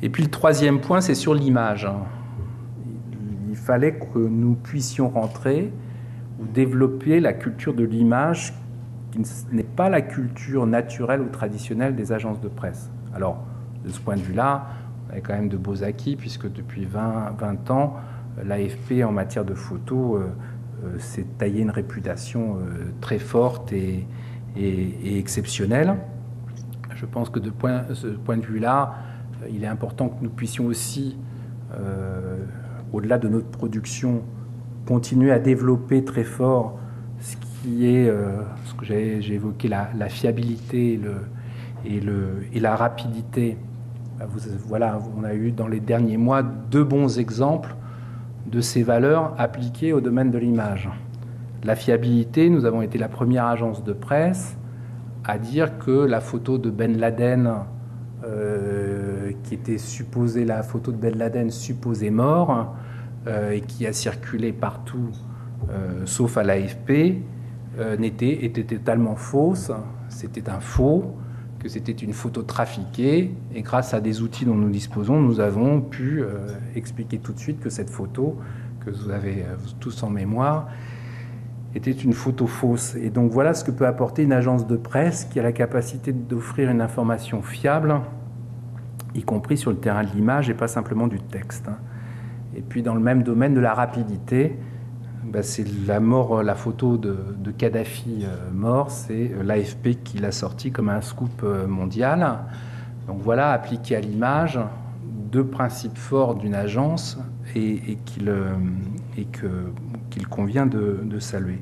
Et puis le troisième point, c'est sur l'image. Il fallait que nous puissions rentrer ou développer la culture de l'image qui n'est pas la culture naturelle ou traditionnelle des agences de presse. Alors, de ce point de vue-là, on a quand même de beaux acquis, puisque depuis 20 ans, l'AFP en matière de photos s'est taillé une réputation très forte et exceptionnelle. Je pense que de ce point de vue-là, il est important que nous puissions aussi, au-delà de notre production, continuer à développer très fort ce qui est ce que j'ai évoqué, la fiabilité et la rapidité. Voilà, on a eu dans les derniers mois 2 bons exemples de ces valeurs appliquées au domaine de l'image. La fiabilité, nous avons été la première agence de presse à dire que la photo de Ben Laden, qui était supposée, la photo de Ben Laden supposée mort, et qui a circulé partout, sauf à l'AFP, était totalement fausse. C'était un faux, que c'était une photo trafiquée. Et grâce à des outils dont nous disposons, nous avons pu expliquer tout de suite que cette photo, que vous avez tous en mémoire, était une photo fausse. Et donc voilà ce que peut apporter une agence de presse qui a la capacité d'offrir une information fiable, y compris sur le terrain de l'image et pas simplement du texte. Et puis dans le même domaine de la rapidité, c'est la photo de Kadhafi mort, c'est l'AFP qui l'a sorti comme un scoop mondial. Donc voilà, appliqué à l'image, 2 principes forts d'une agence et qu'il convient de saluer.